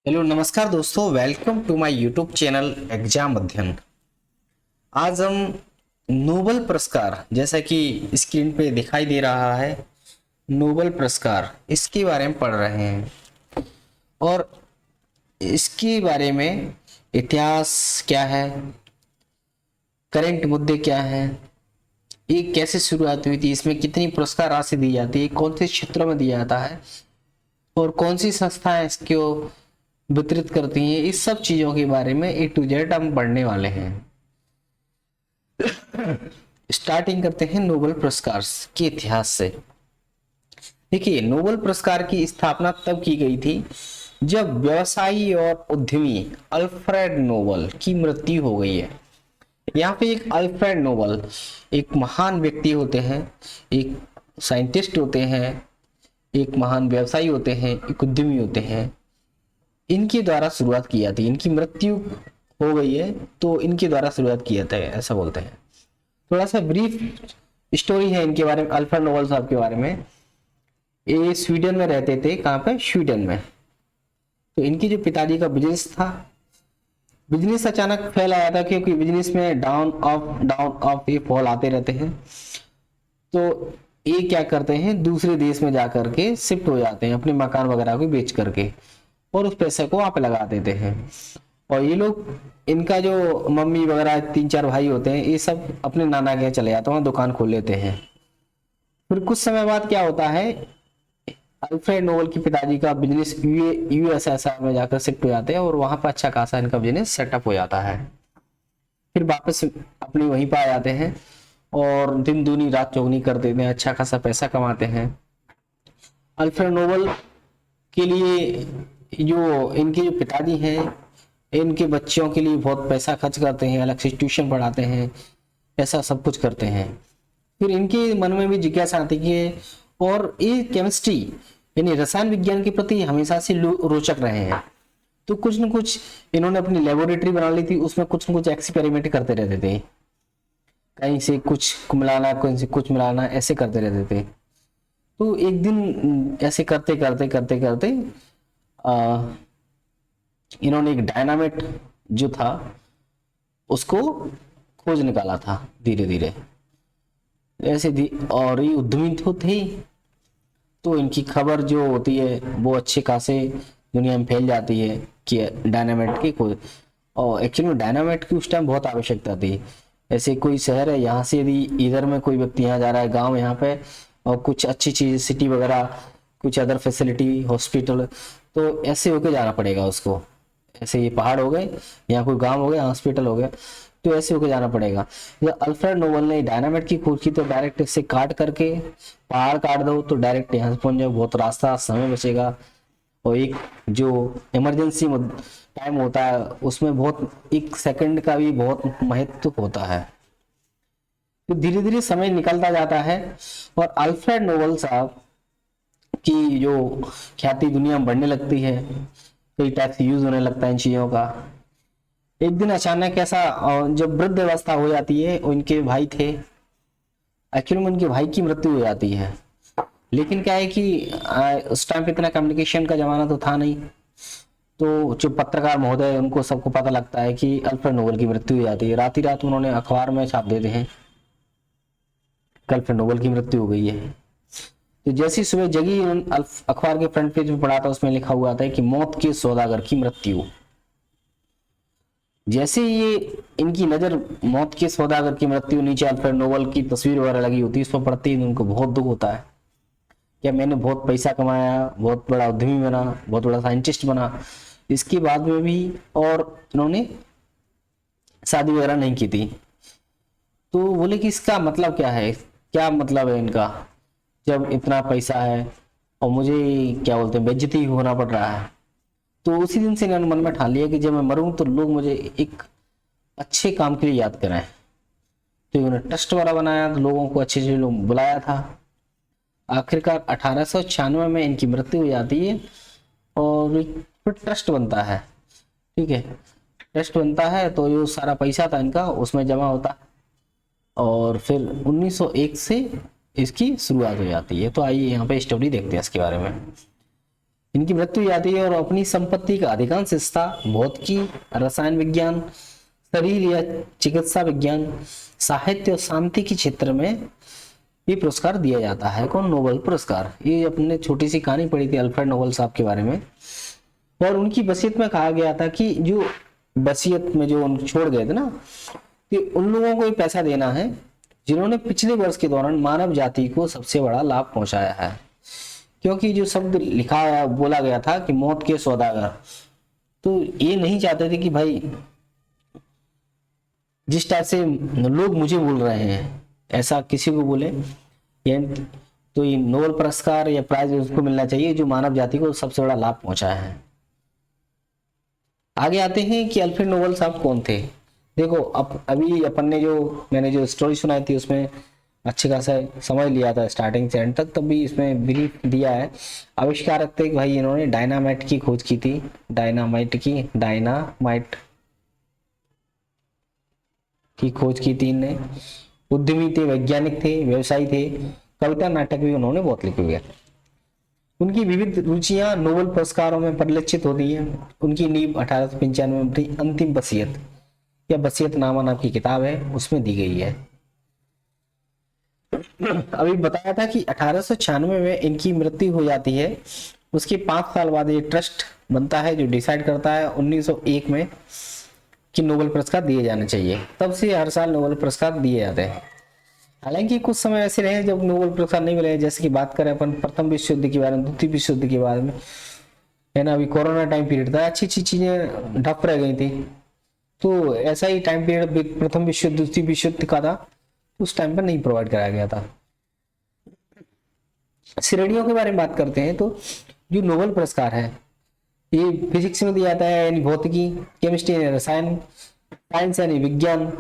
Hello नमस्कार दोस्तों, welcome to my YouTube channel exam Adhyayan. आज हम नोबेल पुरस्कार, जैसा कि स्क्रीन पे दिखाई दे रहा है, नोबेल पुरस्कार इसके बारे में पढ़ रहे हैं और इसके बारे में इतिहास क्या है, करंट मुद्दे क्या हैं, ये कैसे शुरुआत हुई थी, इसमें कितनी पुरस्कार राशि दी जाती है, कौन से क्षेत्रों में दिया जाता है और कौन सी संस्थाएं इसको वितरित करती हैं, इस सब चीजों के बारे में ए टू जेड हम पढ़ने वाले हैं। स्टार्टिंग करते हैं नोबेल पुरस्कार के इतिहास से। देखिए, नोबेल पुरस्कार की स्थापना तब की गई थी जब व्यवसायी और उद्यमी अल्फ्रेड नोबेल की मृत्यु हो गई है। यहाँ पे एक अल्फ्रेड नोबेल एक महान व्यक्ति होते हैं, एक साइंटिस्ट होते हैं, एक महान व्यवसायी होते हैं, एक उद्यमी होते हैं। इनके द्वारा शुरुआत की जाती है, इनकी मृत्यु हो गई है तो इनके द्वारा शुरुआत की जाता है, ऐसा बोलते हैं। थोड़ा सा ब्रीफ स्टोरी है इनके बारे में, अल्फ्रेड नोबेल साहब के बारे में। ये स्वीडन में रहते थे। कहाँ पे? स्वीडन में। तो इनके जो पिताजी का बिजनेस था, बिजनेस अचानक फैल आया था, क्योंकि बिजनेस में डाउन अप ये फॉल आते रहते हैं। तो ये क्या करते हैं, दूसरे देश में जा करके शिफ्ट हो जाते हैं, अपने मकान वगैरह को बेच करके, और उस पैसे को वहां पे लगा देते हैं। और ये लोग, इनका जो मम्मी वगैरह 3-4 भाई होते हैं, ये सब अपने नाना के यहाँ चले जाते हैं, वहाँ दुकान खोल लेते हैं। फिर कुछ समय बाद क्या होता है, अल्फ्रेड नोबेल के पिताजी का बिजनेस यूएसएसआर में जाकर शिफ्ट हो जाते हैं और वहां पर अच्छा खासा इनका बिजनेस सेटअप हो जाता है। फिर वापस अपनी वहीं पर आ जाते हैं और दिन दूनी रात चौगनी कर देते हैं, अच्छा खासा पैसा कमाते हैं। अल्फ्रेड नोबेल के लिए जो इनके जो पिताजी हैं, इनके बच्चों के लिए बहुत पैसा खर्च करते हैं, अलग से ट्यूशन पढ़ाते हैं, ऐसा सब कुछ करते हैं। फिर इनके मन में भी जिज्ञासा आती है, और ये केमिस्ट्री यानी रसायन विज्ञान के प्रति हमेशा से रोचक रहे हैं। तो कुछ न कुछ इन्होंने अपनी लेबोरेटरी बना ली थी, उसमें कुछ न कुछ एक्सपेरिमेंट करते रहते थे, कहीं से कुछ मिलाना, कहीं से कुछ मिलाना, ऐसे करते रहते थे। तो एक दिन ऐसे करते करते करते करते इन्होंने एक डायनामाइट जो था उसको खोज निकाला था धीरे धीरे, ऐसे और ये उद्यमी तो थे, तो इनकी खबर जो होती है वो अच्छे खासे दुनिया में फैल जाती है कि डायनामाइट की खोज। और एक्चुअली में डायनामाइट की उस टाइम बहुत आवश्यकता थी। ऐसे कोई शहर है, यहाँ से यदि इधर में कोई व्यक्ति यहाँ जा रहा है, गांव यहाँ पे, और कुछ अच्छी चीज सिटी वगैरह, कुछ अदर फैसिलिटी, हॉस्पिटल, तो ऐसे होके जाना पड़ेगा उसको। ऐसे ये पहाड़ हो गए, यहाँ कोई गांव हो गया, हॉस्पिटल हो गया, तो ऐसे होके जाना पड़ेगा। जब अल्फ्रेड नोबेल ने डायनामाइट की खोज की तो डायरेक्ट इससे काट करके पहाड़ काट दो तो डायरेक्ट यहाँ से पहुंच जाओ, बहुत रास्ता समय बचेगा। और एक जो इमरजेंसी टाइम होता है उसमें बहुत, एक सेकंड का भी बहुत महत्व होता है। तो धीरे धीरे समय निकलता जाता है और अल्फ्रेड नोबेल साहब की जो ख्याति दुनिया में बढ़ने लगती है, कई टाइप से यूज होने लगता है इन चीजों का। एक दिन अचानक ऐसा, जब वृद्ध अवस्था हो जाती है, उनके भाई थे, एक्चुअली में उनके भाई की मृत्यु हो जाती है। लेकिन क्या है कि उस टाइम पे इतना कम्युनिकेशन का जमाना तो था नहीं, तो जो पत्रकार महोदय, उनको सबको पता लगता है कि अल्फ्रेड नोबेल की मृत्यु हो जाती है। रात ही रात उन्होंने अखबार में छाप देते हैं कि अल्फ्रेड नोबेल की मृत्यु हो गई है। तो जैसी सुबह जगी, अखबार के फ्रंट पेज में पढ़ा था, उसमें लिखा हुआ था कि मौत के सौदागर की मृत्यु। जैसे ये इनकी नजर मौत के सौदागर की मृत्यु, नीचे अल्फ्रेड नोबेल की तस्वीर वगैरह लगी होती है, इसको पढ़ते ही उनको बहुत दुख होता है, क्या मैंने बहुत पैसा कमाया, बहुत बड़ा उद्यमी बना, बहुत बड़ा साइंटिस्ट बना, इसके बाद में भी, और इन्होंने शादी वगैरह नहीं की थी। तो बोले कि इसका मतलब क्या है, क्या मतलब है इनका, जब इतना पैसा है और मुझे क्या बोलते हैं बेइज्जती होना पड़ रहा है। तो उसी दिन से इन्होंने मन में ठान लिया कि जब मैं मरूं तो लोग मुझे एक अच्छे काम के लिए याद करें। तो इन्होंने ट्रस्ट वाला बनाया, तो लोगों को अच्छे से लोग बुलाया था। आखिरकार 1896 में इनकी मृत्यु हो जाती है और फिर ट्रस्ट बनता है। ठीक है, ट्रस्ट बनता है तो जो सारा पैसा था इनका उसमें जमा होता है, और फिर 1901 से इसकी शुरुआत हो जाती है। तो आइए यहाँ पे स्टोरी देखते हैं इसके बारे में। इनकी मृत्यु हो जाती है और अपनी संपत्ति का अधिकांश हिस्सा भौतिकी, रसायन विज्ञान, शरीर या चिकित्सा विज्ञान, साहित्य और शांति के क्षेत्र में ये पुरस्कार दिया जाता है। कौन? नोबेल पुरस्कार। ये अपने छोटी सी कहानी पढ़ी थी अल्फ्रेड नोबेल साहब के बारे में, और उनकी वसीयत में कहा गया था कि जो वसीयत में जो उन छोड़ गए थे ना, कि उन लोगों को पैसा देना है जिन्होंने पिछले वर्ष के दौरान मानव जाति को सबसे बड़ा लाभ पहुंचाया है। क्योंकि जो शब्द लिखा बोला गया था कि मौत के सौदागर, तो ये नहीं चाहते थे कि भाई जिस टाइप से लोग मुझे बोल रहे हैं ऐसा किसी को बोले, तो ये नोबेल पुरस्कार या प्राइज उसको मिलना चाहिए जो मानव जाति को सबसे बड़ा लाभ पहुंचाया है। आगे आते हैं कि अल्फ्रेड नोबेल साहब कौन थे। देखो अब अभी अपन ने जो मैंने जो स्टोरी सुनाई थी उसमें अच्छे खासा समझ लिया था स्टार्टिंग से एंड तक, तब भी इसमें ब्रीफ दिया है। आविष्कारक थे भाई, इन्होंने डायनामाइट की खोज की थी, डायनामाइट की खोज की थी इनने। उद्यमी थे, वैज्ञानिक थे, व्यवसायी थे, कविता नाटक भी उन्होंने बहुत लिखे हुए। उनकी विविध रुचियां नोबेल पुरस्कारों में परिलक्षित होती है। उनकी नींव 1895 में अपनी अंतिम वसीयत या वसीयतनामा नाम की किताब है उसमें दी गई है। अभी बताया था कि 1896 में इनकी मृत्यु हो जाती है। उसके 5 साल बाद ये ट्रस्ट बनता है जो डिसाइड करता है 1901 में कि नोबेल पुरस्कार दिए जाने चाहिए। तब से हर साल नोबेल पुरस्कार दिए जाते हैं। हालांकि कुछ समय ऐसे रहे जब नोबेल पुरस्कार नहीं मिले, जैसे कि बात करें अपन प्रथम विश्व युद्ध के बारे में, द्वितीय विश्व युद्ध के बारे में, है ना। अभी कोरोना टाइम पीरियड था, अच्छी अच्छी चीजें ठप रह गई थी, तो ऐसा ही टाइम पीरियड प्रथम विश्व युद्ध, द्वितीय विश्व युद्ध का था, उस टाइम पर नहीं प्रोवाइड कराया गया था। श्रेणियों के बारे में बात करते हैं तो जो नोबेल पुरस्कार है ये फिजिक्स में दिया जाता है, यानी भौतिकी, केमिस्ट्री यानी रसायन, साइंस यानी विज्ञान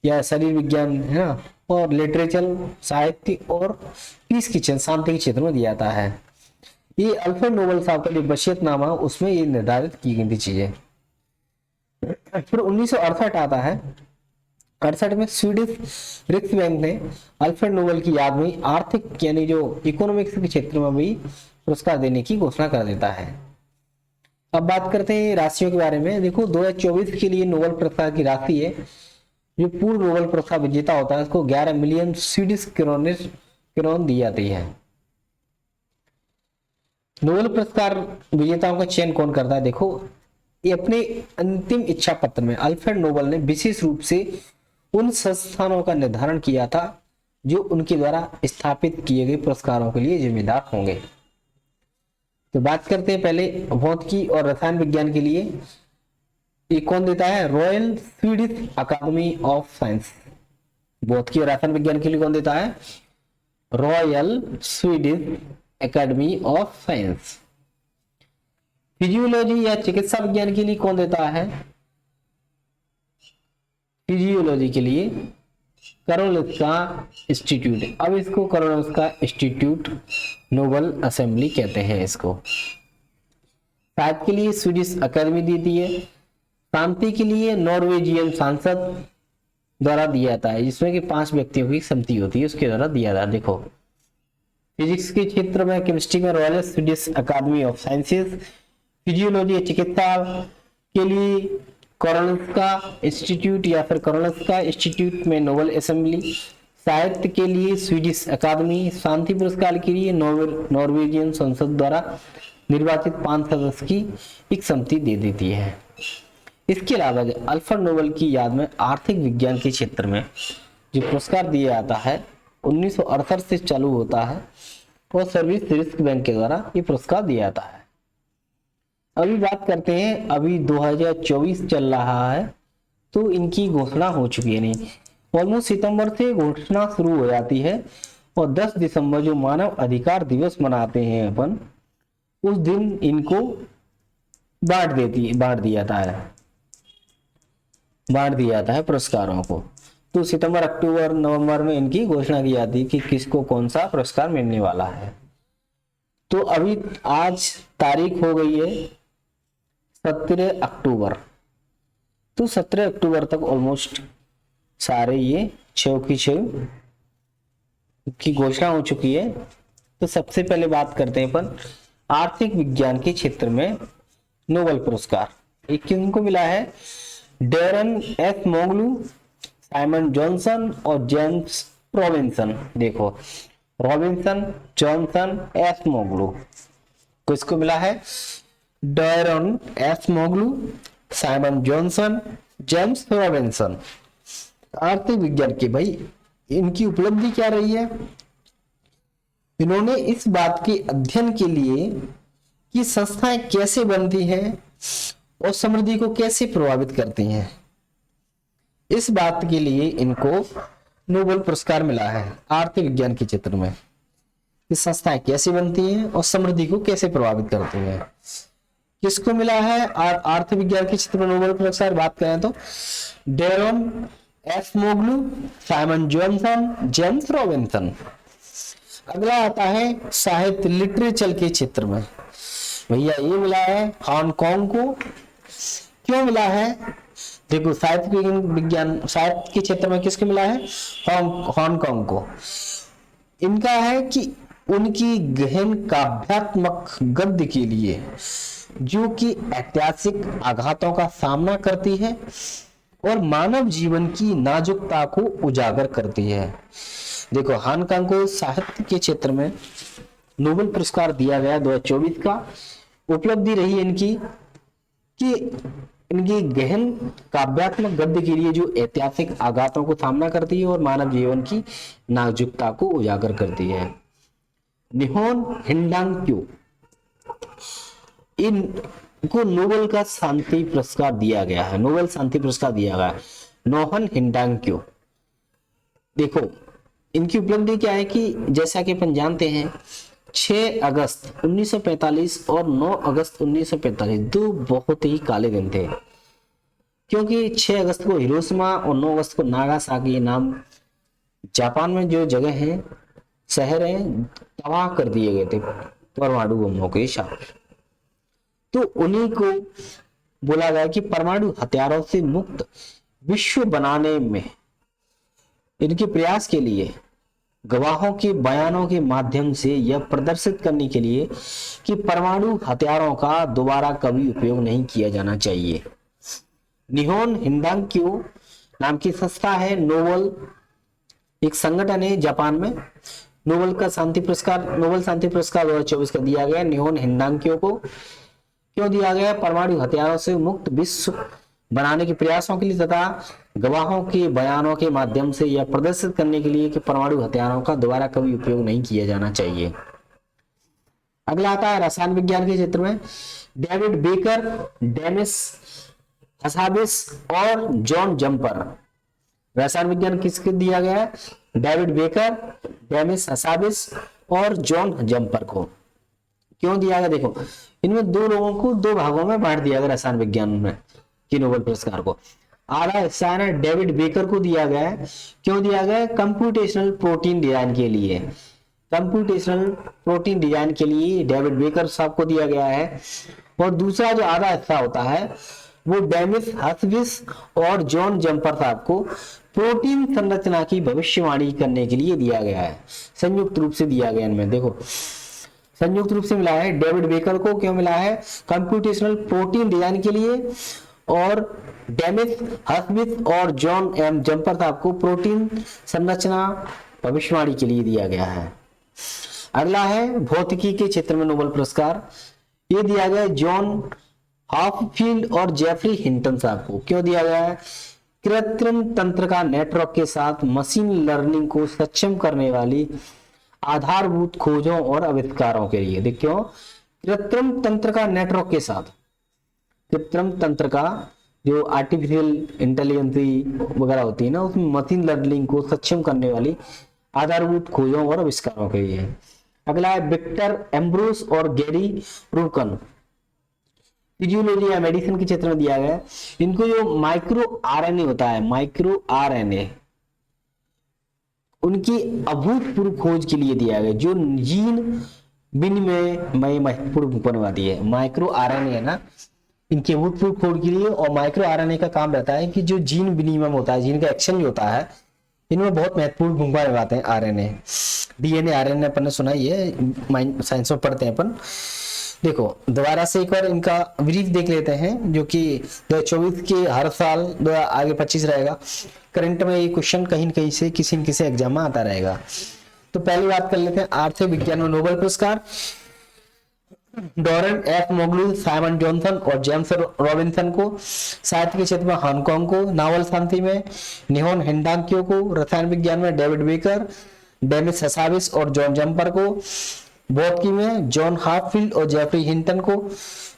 या शरीर विज्ञान, है ना, और लिटरेचर साहित्य और पीस किचन शांति के क्षेत्र में दिया जाता है। ये अल्फ्रेड नोबेल साहब का जो वसीयतनामा उसमें ये निर्धारित की गई थी चीजें। फिर 1968 आता है। 68 में स्वीडिश रिक्सबैंक ने अल्फ्रेड नोबेल की याद में आर्थिक यानी जो इकोनॉमिक्स के क्षेत्र में भी पुरस्कार देने की घोषणा कर देता है। अब बात करते हैं राशियों के बारे में। देखो 2024 के लिए नोबेल पुरस्कार की राशि है, जो पूर्व नोबेल पुरस्कार विजेता होता है उसको 11 मिलियन स्वीडिश क्रोन दी जाती है। नोबेल पुरस्कार विजेताओं का चयन कौन करता है? देखो ये अपने अंतिम इच्छा पत्र में अल्फ्रेड नोबेल ने विशेष रूप से उन संस्थानों का निर्धारण किया था जो उनके द्वारा स्थापित किए गए पुरस्कारों के लिए जिम्मेदार होंगे। तो बात करते हैं पहले भौतिकी और रसायन विज्ञान के लिए ये कौन देता है? Royal Swedish Academy of Science. भौतिकी और रसायन विज्ञान के लिए कौन देता है? Royal Swedish Academy of Science. Physiology या चिकित्सा विज्ञान के लिए कौन देता है? फिजियोलॉजी के लिए कारोलिन्स्का इंस्टीट्यूट। अब इसको कारोलिन्स्का इंस्टीट्यूट नोबेल असेंबली कहते हैं इसको। साहित्य के लिए स्वीडिश अकादमी देती है। शांति के लिए नॉर्वेजियन सांसद द्वारा दिया जाता है, जिसमें कि 5 व्यक्तियों की समिति होती है, उसके द्वारा दिया जाता है। देखो फिजिक्स के क्षेत्र में, केमिस्ट्री में Royal Swedish Academy of Sciences. Physiology या चिकित्सा के लिए कारोलिन्स्का इंस्टीट्यूट या फिर कारोलिन्स्का इंस्टीट्यूट में नोबेल असेंबली। साहित्य के लिए स्वीडिश अकादमी। शांति पुरस्कार के लिए नॉर्वेजियन संसद द्वारा निर्वाचित 5 सदस्य की एक समिति दे देती है। इसके अलावा अल्फ्रेड नोबेल की याद में आर्थिक विज्ञान के क्षेत्र में जो पुरस्कार दिया जाता है 1968 से चालू होता है और सर्विस रिस्क बैंक के द्वारा ये पुरस्कार दिया जाता है। अभी बात करते हैं, अभी 2024 चल रहा है तो इनकी घोषणा हो चुकी है, नहीं ऑलमोस्ट सितंबर से घोषणा शुरू हो जाती है और 10 दिसंबर जो मानव अधिकार दिवस मनाते हैं अपन, उस दिन इनको बांट दिया जाता है पुरस्कारों को। तो सितंबर, अक्टूबर, नवंबर में इनकी घोषणा की जाती है कि किसको कौन सा पुरस्कार मिलने वाला है। तो अभी आज तारीख हो गई है 17 अक्टूबर। तो 17 अक्टूबर तक ऑलमोस्ट सारे ये 6 की घोषणा हो चुकी है। तो सबसे पहले बात करते हैं अपन आर्थिक विज्ञान के क्षेत्र में नोबेल पुरस्कार ये किनको मिला है? Daron Acemoglu, Simon Johnson और जेम्स रॉबिन्सन। देखो रॉबिन्सन, जॉनसन, एस मोगलू, किसको मिला है? Daron Acemoglu, Simon Johnson, James Robinson. आर्थिक विज्ञान के भाई इनकी उपलब्धि क्या रही है? इन्होंने इस बात के अध्ययन के लिए कि संस्थाएं कैसे बनती हैं और समृद्धि को कैसे प्रभावित करती हैं, इस बात के लिए इनको नोबेल पुरस्कार मिला है आर्थिक विज्ञान के क्षेत्र में, कि संस्थाएं कैसे बनती हैं और समृद्धि को कैसे प्रभावित करती हैं। किसको मिला है आर्थिक विज्ञान के क्षेत्र में नोबेल पुरस्कार? बात करें तो Daron Acemoglu, Simon Johnson, James Robinson. अगला आता है साहित्य लिटरेचर के क्षेत्र में। भैया ये मिला है हांगकांग को। क्यों मिला है? देखो साहित्य विज्ञान साहित्य के क्षेत्र में किसको मिला है? हांगकांग को। इनका है कि उनकी गहन काव्यात्मक गद्य के लिए जो कि ऐतिहासिक आघातों का सामना करती है और मानव जीवन की नाजुकता को उजागर करती है। देखो हांगकांग को साहित्य के क्षेत्र में नोबेल पुरस्कार दिया गया 2024 का। उपलब्धि रही इनकी कि इनकी गहन काव्यात्मक गद्य के लिए जो ऐतिहासिक आघातों को सामना करती है और मानव जीवन की नाजुकता को उजागर करती है। निहोन हिंडांक्यो, इनको नोबेल का शांति पुरस्कार दिया गया है, नोबेल शांति पुरस्कार दिया गया है नोहन हिंडांक्यो। देखो इनकी उपलब्धि क्या है कि जैसा कि अपन जानते हैं 6 अगस्त 1945 और 9 अगस्त 1945 दो बहुत ही काले दिन थे, क्योंकि 6 अगस्त को हिरोशिमा और 9 अगस्त को नागासाकी नाम जापान में जो जगह है शहर है तबाह कर दिए गए थे परमाणु बमों के साथ। तो उन्हीं को बोला गया कि परमाणु हथियारों से मुक्त विश्व बनाने में इनके प्रयास के लिए गवाहों के बयानों के माध्यम से यह प्रदर्शित करने के लिए कि परमाणु हथियारों का दोबारा कभी उपयोग नहीं किया जाना चाहिए। निहोन हिंडांक्यो नाम की संस्था है, नोबेल एक संगठन है जापान में। नोबेल शांति पुरस्कार 2024 का दिया गया निहोन हिंडांक्यो को। क्यों दिया गया? परमाणु हथियारों से मुक्त विश्व बनाने के प्रयासों के लिए तथा गवाहों के बयानों के माध्यम से यह प्रदर्शित करने के लिए कि परमाणु हथियारों का दोबारा कभी उपयोग नहीं किया जाना चाहिए। अगला आता है रसायन विज्ञान के क्षेत्र में। डेविड बेकर, डेनिस हसाबिस और जॉन जम्पर। रसायन विज्ञान किसको दिया गया है? डेविड बेकर, डेनिस हसाबिस और जॉन जम्पर को। क्यों दिया गया? देखो इनमें दो लोगों को दो भागों में बांट दिया गया रसायन विज्ञान में कि नोबेल पुरस्कार को। आधा हिस्सा है ना डेविड बेकर को दिया गया है। क्यों दिया गया है? कंप्यूटेशनल प्रोटीन डिजाइन के लिए। कंप्यूटेशनल प्रोटीन डिजाइन के लिए डेविड बेकर साहब को दिया गया है। और दूसरा जो आधा हिस्सा होता है वो डेनिस हसाबिस और जॉन जम्पर साहब को प्रोटीन संरचना की भविष्यवाणी करने के लिए दिया गया है। संयुक्त रूप से दिया गया इनमें। देखो संयुक्त रूप से मिला है। डेविड बेकर को क्यों मिला है? कंप्यूटेशनल प्रोटीन डिजाइन के लिए, और डेनिस हसाबिस और जॉन एम जम्पर साहब को प्रोटीन संरचना भविष्यवाणी के लिए दिया गया है। अगला है भौतिकी के क्षेत्र में नोबेल पुरस्कार। ये दिया गया जॉन हॉपफील्ड और जेफरी हिंटन साहब को। क्यों दिया गया है? कृत्रिम तंत्र का नेटवर्क के साथ मशीन लर्निंग को सक्षम करने वाली आधारभूत खोजों और आविष्कारों के लिए। देखियो कृत्रिम तंत्र का नेटवर्क के साथ, कृत्रिम तंत्र का जो आर्टिफिशियल इंटेलिजेंस वगैरह होती है ना, उसमें मशीन लर्निंग को सक्षम करने वाली आधारभूत खोजों और आविष्कारों के लिए। अगला है विक्टर एम्ब्रोस और गैरी रूकन। फिजियोलॉजी या मेडिसिन के क्षेत्र में दिया गया है। इनको जो माइक्रो आरएनए होता है, माइक्रो आरएनए, उनकी अभूतपूर्व खोज के लिए दिया गया, जो जीन विनिमय में महत्वपूर्ण भूमिका निभाती है। माइक्रो आरएनए है ना, इनकी अभूतपूर्व खोज के लिए। और माइक्रो आरएनए का काम रहता है कि जो जीन विनिमय होता है, जीन का एक्शन जो होता है, इनमें बहुत महत्वपूर्ण भूमिका निभाते हैं आरएनए। डीएनए आरएनए अपन ने सुना ही है, साइंस में पढ़ते हैं अपन। देखो दोबारा से एक बार इनका ब्रीफ देख लेते हैं, जो कि 2024 के हर साल आगे 25 रहेगा। करंट में ये क्वेश्चन कहीं न कहीं से किसी न किसी एग्जाम में आता रहेगा। तो पहली बात कर लेते हैं आर्थिक विज्ञान में नोबेल पुरस्कार। डॉरेन एफ मोगलू, साइमन जॉनसन और जेम्स रॉबिन्सन को। साहित्य के क्षेत्र में हांगकांग को। नावल शांति में निहोन हिंडांक्यो को। रसायन विज्ञान में डेविड बेकर, डेनिस हसाविस और जॉन जम्पर को। भौतिकी में जॉन हाफील्ड और जेफरी हिंटन को।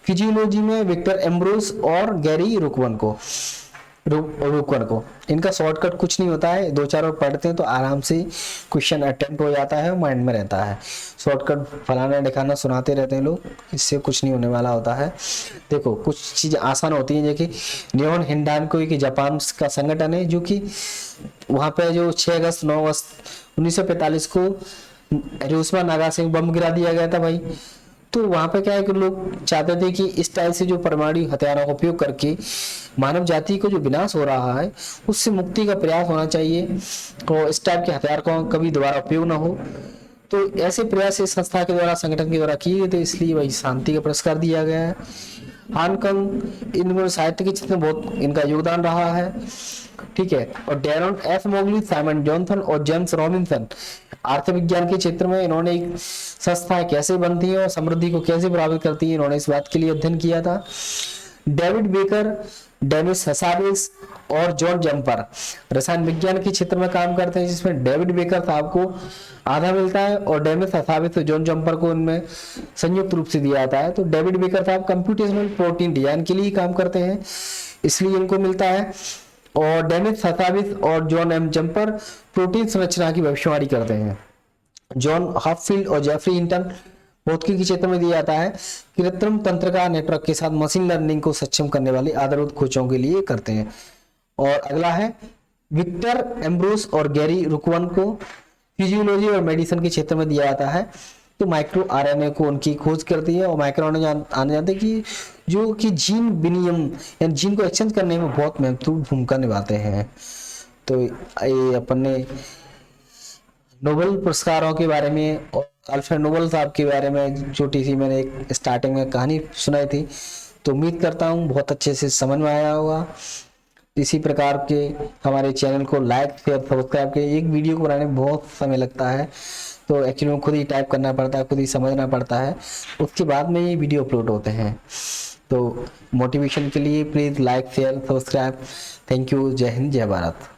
फिजियोलॉजी में विक्टर एम्ब्रोस और गैरी रुकवन को। इनका शॉर्टकट कुछ नहीं होता है, 2-4 बार पढ़ते हैं तो आराम से क्वेश्चन अटेम्प्ट हो जाता है, माइंड में रहता है। शॉर्टकट फलाना दिखाना सुनाते रहते हैं लोग, इससे कुछ नहीं होने वाला होता है। देखो कुछ चीजें आसान होती हैं, जैसे निहोन हिंडांको की जापान का संगठन है, जो कि वहां पे जो 6 अगस्त 9 अगस्त 1945 को हिरोशिमा नागासाकी बम गिरा दिया गया था भाई। तो वहां पे क्या है कि लोग चाहते थे कि इस टाइप से जो परमाणु हथियारों का उपयोग करके मानव जाति को जो विनाश हो रहा है उससे मुक्ति का प्रयास होना चाहिए, और इस टाइप के हथियार का कभी दोबारा उपयोग ना हो। तो ऐसे प्रयास इस संस्था के द्वारा, संगठन के द्वारा किए गए, तो इसलिए वही शांति का पुरस्कार दिया गया है। हांगकांग, इनमें साहित्य के क्षेत्र में बहुत इनका योगदान रहा है, ठीक है। और Darren F Mowgli, Simon Johnson और जेम्स रॉबिन्सन, आर्थिक विज्ञान के क्षेत्र में इन्होंने एक संस्थाएं कैसे बनती हैं और समृद्धि को कैसे प्रभावित करती हैं, इन्होंने इस बात के लिए अध्ययन किया था। डेविड बेकर, डेनिस हसाविस और जॉन जम्पर रसायन विज्ञान के क्षेत्र में काम करते हैं, जिसमें डेविड बेकर साहब को आधा मिलता है और डेनिस हसाविस और जॉन जम्पर को इनमें संयुक्त रूप से दिया जाता है। तो डेविड बेकर साहब कंप्यूटेशनल प्रोटीन डिजाइन के लिए काम करते हैं, इसलिए इनको मिलता है। और डेनिस हसाविस और जॉन एम जम्पर प्रोटीन संरचना की भविष्यवाणी करते हैं। जॉन हाफील्ड और जेफरी हिंटन भौतिकी के क्षेत्र में दिया जाता है, कृत्रिम तंत्रिका नेटवर्क के साथ मशीन लर्निंग को सक्षम करने वाली आधारभूत खोजों के लिए करते हैं। और अगला है विक्टर एम्ब्रोस और गैरी रुकवन को फिजियोलॉजी और मेडिसिन के क्षेत्र में दिया जाता है। तो माइक्रो आरएनए को उनकी खोज करती है, और माइक्रो आने जाते कि जो कि जीन विनिमय यानी जीन को एक्सचेंज करने में बहुत महत्वपूर्ण भूमिका निभाते हैं। तो ये अपन ने नोबेल पुरस्कारों के बारे में और अल्फ्रेड नोबेल साहब के बारे में छोटी सी मैंने एक स्टार्टिंग में कहानी सुनाई थी, तो उम्मीद करता हूँ बहुत अच्छे से समझ में आया होगा। इसी प्रकार के हमारे चैनल को लाइक शेयर सब्सक्राइब के। एक वीडियो को बनाने में बहुत समय लगता है, तो एक्चुअली में खुद ही टाइप करना पड़ता है, खुद ही समझना पड़ता है, उसके बाद में ये वीडियो अपलोड होते हैं। तो मोटिवेशन के लिए please like share subscribe. Thank you. जय हिंद, जय भारत।